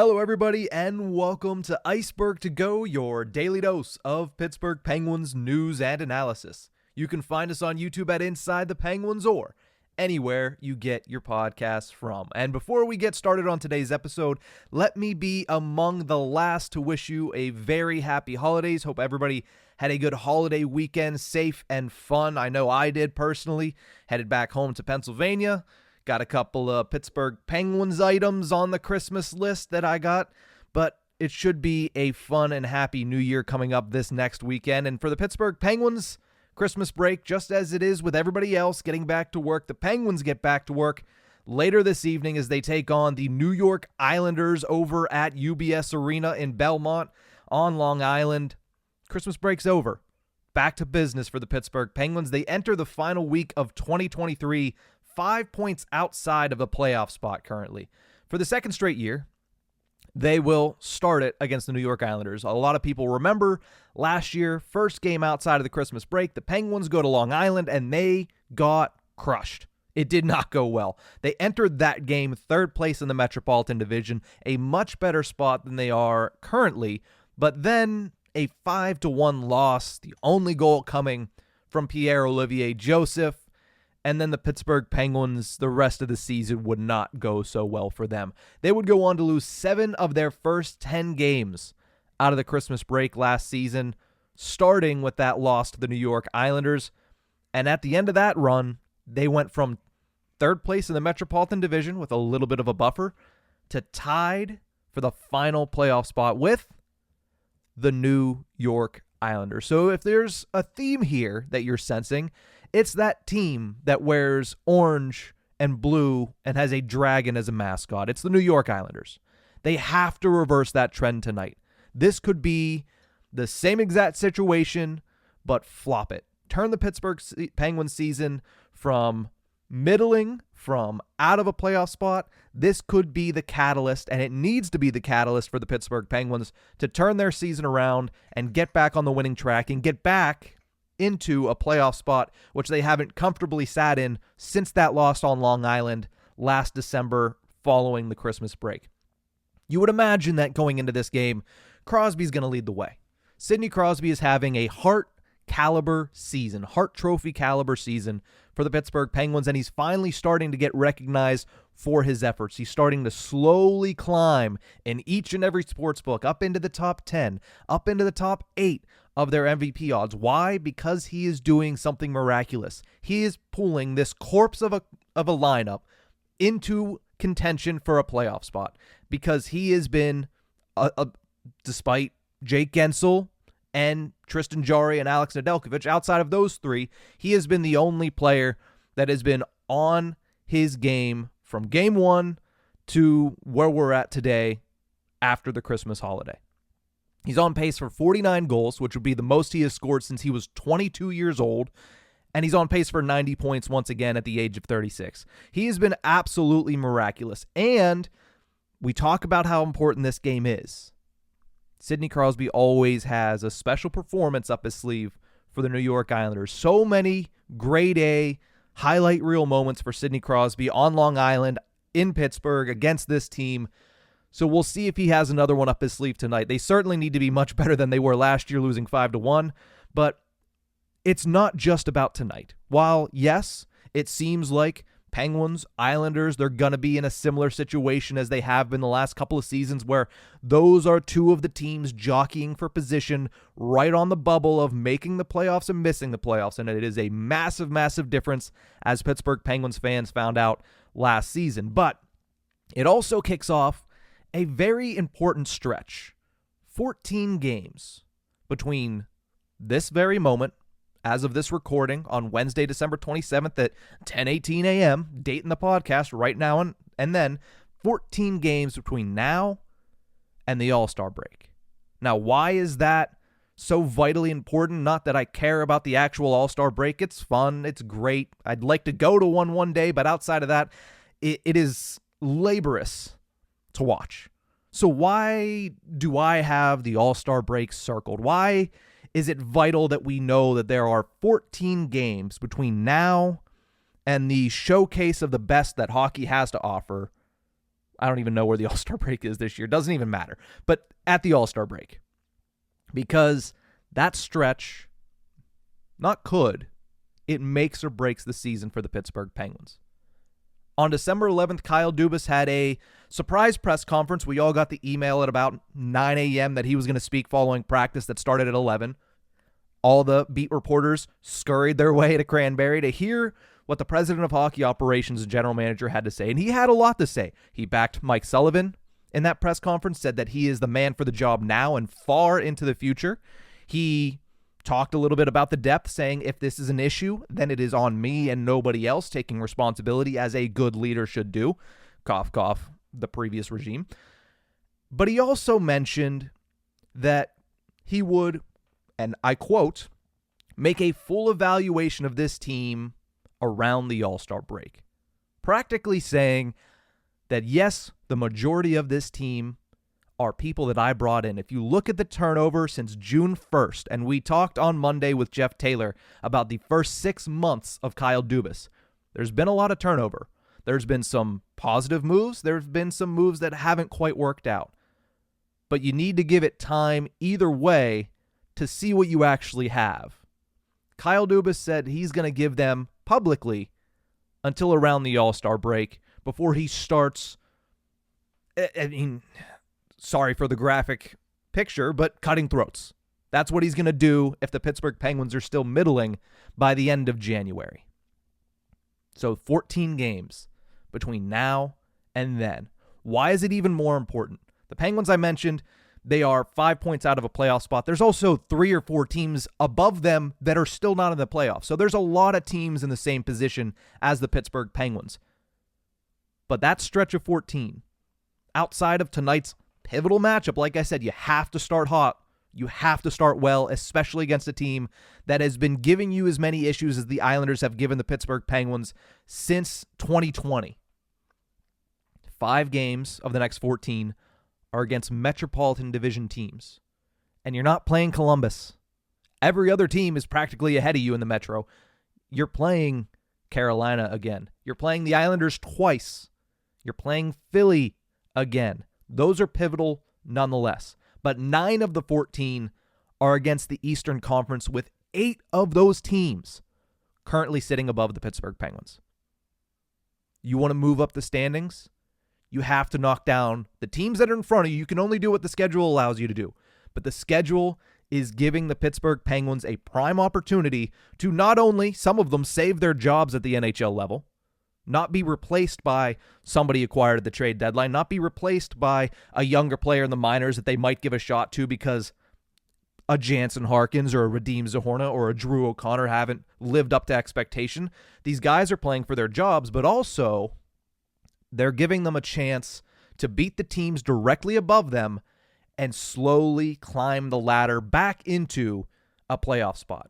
Hello, everybody, and welcome to Ice-Burgh To Go, your daily dose of Pittsburgh Penguins news and analysis. You can find us on YouTube at Inside the Penguins or anywhere you get your podcasts from. And before we get started on today's episode, let me be among the last to wish you a very happy holidays. Hope everybody had a good holiday weekend, safe and fun. I know I did personally. Headed back home to Pennsylvania. Got a couple of Pittsburgh Penguins items on the Christmas list that I got, but it should be a fun and happy new year coming up this next weekend. And for the Pittsburgh Penguins, Christmas break, just as it is with everybody else getting back to work, the Penguins get back to work later this evening as they take on the New York Islanders over at UBS Arena in Belmont on Long Island. Christmas break's over. Back to business for the Pittsburgh Penguins. They enter the final week of 2023 5 points outside of a playoff spot currently. For the second straight year, they will start it against the New York Islanders. A lot of people remember last year, first game outside of the Christmas break, the Penguins go to Long Island and they got crushed. It did not go well. They entered that game third place in the Metropolitan Division, a much better spot than they are currently, but then a 5-1 loss, the only goal coming from Pierre-Olivier Joseph. And then the Pittsburgh Penguins, the rest of the season would not go so well for them. They would go on to lose 7 of their first 10 games out of the Christmas break last season, starting with that loss to the New York Islanders. And at the end of that run, they went from third place in the Metropolitan Division with a little bit of a buffer to tied for the final playoff spot with the New York Islanders. So if there's a theme here that you're sensing, it's that team that wears orange and blue and has a dragon as a mascot. It's the New York Islanders. They have to reverse that trend tonight. This could be the same exact situation, but flop it. Turn the Pittsburgh Penguins season from middling, from out of a playoff spot. This could be the catalyst, and it needs to be the catalyst for the Pittsburgh Penguins to turn their season around and get back on the winning track and get back into a playoff spot, which they haven't comfortably sat in since that loss on Long Island last December following the Christmas break. You would imagine that going into this game, Crosby's going to lead the way. Sidney Crosby is having a Hart Trophy caliber season for the Pittsburgh Penguins, and he's finally starting to get recognized for his efforts. He's starting to slowly climb in each and every sports book up into the top 10, up into the top 8 of their MVP odds. Why? Because he is doing something miraculous. He is pulling this corpse of a lineup into contention for a playoff spot because he has been, despite Jake Gensel and Tristan Jarry and Alex Nedeljkovic, outside of those three, he has been the only player that has been on his game from game one to where we're at today after the Christmas holiday. He's on pace for 49 goals, which would be the most he has scored since he was 22 years old, and he's on pace for 90 points once again at the age of 36. He has been absolutely miraculous, and we talk about how important this game is. Sidney Crosby always has a special performance up his sleeve for the New York Islanders. So many grade A highlight reel moments for Sidney Crosby on Long Island, in Pittsburgh, against this team. So we'll see if he has another one up his sleeve tonight. They certainly need to be much better than they were last year, losing 5-1. But it's not just about tonight. While, yes, it seems like Penguins, Islanders, they're going to be in a similar situation as they have been the last couple of seasons, where those are two of the teams jockeying for position right on the bubble of making the playoffs and missing the playoffs. And it is a massive, massive difference, as Pittsburgh Penguins fans found out last season. But it also kicks off a very important stretch. 14 games between this very moment, as of this recording on Wednesday, December 27th at 10:18 a.m., dating the podcast right now and then, 14 games between now and the All-Star break. Now, why is that so vitally important? Not that I care about the actual All-Star break. It's fun. It's great. I'd like to go to one day, but outside of that, it is laborious to watch. So why do I have the All-Star break circled? Why is it vital that we know that there are 14 games between now and the showcase of the best that hockey has to offer I don't even know where the All-Star break is this year. Doesn't even matter. But at the All-Star break. Because that stretch, it makes or breaks the season for the Pittsburgh Penguins. On December 11th, Kyle Dubas had a surprise press conference. We all got the email at about 9 a.m. that he was going to speak following practice that started at 11. All the beat reporters scurried their way to Cranberry to hear what the president of hockey operations and general manager had to say. And he had a lot to say. He backed Mike Sullivan in that press conference, said that he is the man for the job now and far into the future. He talked a little bit about the depth, saying if this is an issue, then it is on me and nobody else, taking responsibility as a good leader should do. Cough, cough, the previous regime. But he also mentioned that he would, and I quote, make a full evaluation of this team around the All-Star break. Practically saying that, yes, the majority of this team are people that I brought in. If you look at the turnover since June 1st, and we talked on Monday with Jeff Taylor about the first 6 months of Kyle Dubas, there's been a lot of turnover. There's been some positive moves. There's been some moves that haven't quite worked out. But you need to give it time either way to see what you actually have. Kyle Dubas said he's going to give them publicly until around the All-Star break before he starts, sorry for the graphic picture, but cutting throats. That's what he's going to do if the Pittsburgh Penguins are still middling by the end of January. So 14 games between now and then. Why is it even more important? The Penguins I mentioned, they are 5 points out of a playoff spot. There's also 3 or 4 teams above them that are still not in the playoffs. So there's a lot of teams in the same position as the Pittsburgh Penguins. But that stretch of 14, outside of tonight's pivotal matchup, like I said, you have to start hot. You have to start well, especially against a team that has been giving you as many issues as the Islanders have given the Pittsburgh Penguins since 2020. 5 games of the next 14 are against Metropolitan Division teams. And you're not playing Columbus. Every other team is practically ahead of you in the Metro. You're playing Carolina again. You're playing the Islanders twice. You're playing Philly again. Those are pivotal nonetheless. But 9 of the 14 are against the Eastern Conference, with 8 of those teams currently sitting above the Pittsburgh Penguins. You want to move up the standings? You have to knock down the teams that are in front of you. You can only do what the schedule allows you to do. But the schedule is giving the Pittsburgh Penguins a prime opportunity to not only, some of them, save their jobs at the NHL level, not be replaced by somebody acquired at the trade deadline, not be replaced by a younger player in the minors that they might give a shot to because a Jansen Harkins or a Radim Zahorna or a Drew O'Connor haven't lived up to expectation. These guys are playing for their jobs, but also they're giving them a chance to beat the teams directly above them and slowly climb the ladder back into a playoff spot.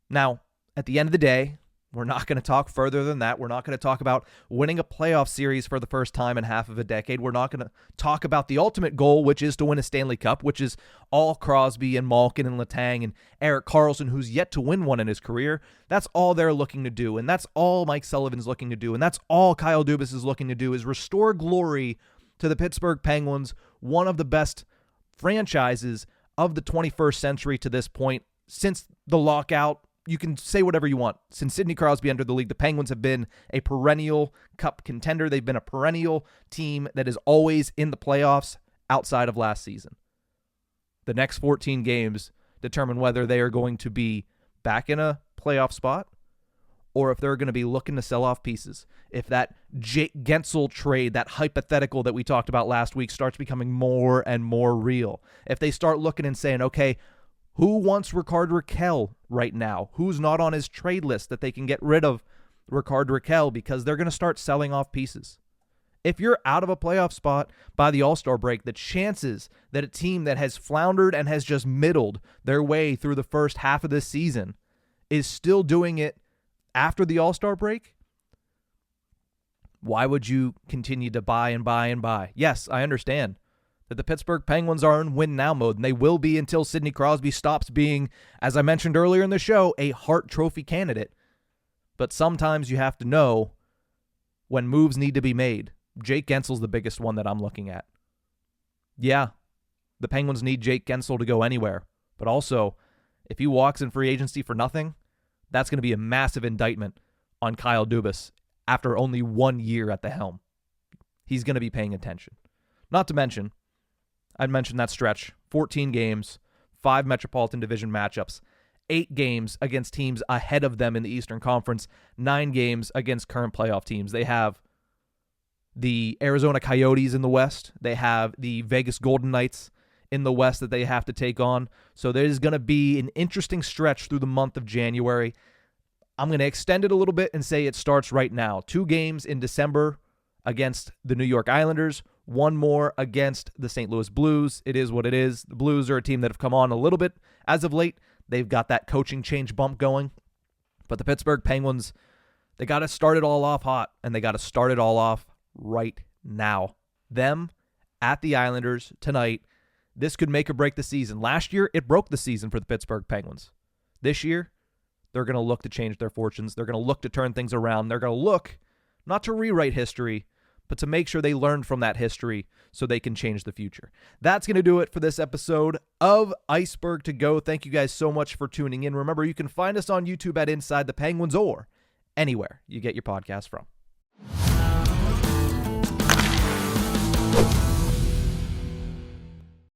Now, at the end of the day, we're not going to talk further than that. We're not going to talk about winning a playoff series for the first time in half of a decade. We're not going to talk about the ultimate goal, which is to win a Stanley Cup, which is all Crosby and Malkin and Letang and Erik Karlsson, who's yet to win one in his career. That's all they're looking to do, and that's all Mike Sullivan's looking to do, and that's all Kyle Dubas is looking to do, is restore glory to the Pittsburgh Penguins, one of the best franchises of the 21st century to this point. Since the lockout, you can say whatever you want. Since Sidney Crosby entered the league, the Penguins have been a perennial cup contender. They've been a perennial team that is always in the playoffs outside of last season. The next 14 games determine whether they are going to be back in a playoff spot or if they're going to be looking to sell off pieces. If that Jake Gensel trade, that hypothetical that we talked about last week, starts becoming more and more real. If they start looking and saying, okay, who wants Rickard Rakell right now? Who's not on his trade list that they can get rid of Rickard Rakell, because they're going to start selling off pieces. If you're out of a playoff spot by the All-Star break, the chances that a team that has floundered and has just middled their way through the first half of this season is still doing it after the All-Star break, why would you continue to buy and buy and buy? Yes, I understand that the Pittsburgh Penguins are in win-now mode, and they will be until Sidney Crosby stops being, as I mentioned earlier in the show, a Hart Trophy candidate. But sometimes you have to know when moves need to be made. Jake Gensel's the biggest one that I'm looking at. Yeah, the Penguins need Jake Gensel to go anywhere. But also, if he walks in free agency for nothing, that's going to be a massive indictment on Kyle Dubas after only 1 year at the helm. He's going to be paying attention. Not to mention, I mentioned that stretch, 14 games, 5 Metropolitan Division matchups, 8 games against teams ahead of them in the Eastern Conference, 9 games against current playoff teams. They have the Arizona Coyotes in the West. They have the Vegas Golden Knights in the West that they have to take on. So there's going to be an interesting stretch through the month of January. I'm going to extend it a little bit and say it starts right now. 2 games in December against the New York Islanders, 1 more against the St. Louis Blues. It is what it is. The Blues are a team that have come on a little bit as of late. They've got that coaching change bump going. But the Pittsburgh Penguins, they got to start it all off hot, and they got to start it all off right now. Them at the Islanders tonight. This could make or break the season. Last year, it broke the season for the Pittsburgh Penguins. This year, they're going to look to change their fortunes. They're going to look to turn things around. They're going to look not to rewrite history, but to make sure they learn from that history so they can change the future. That's going to do it for this episode of Ice-Burgh To Go. Thank you guys so much for tuning in. Remember, you can find us on YouTube at Inside the Penguins or anywhere you get your podcast from.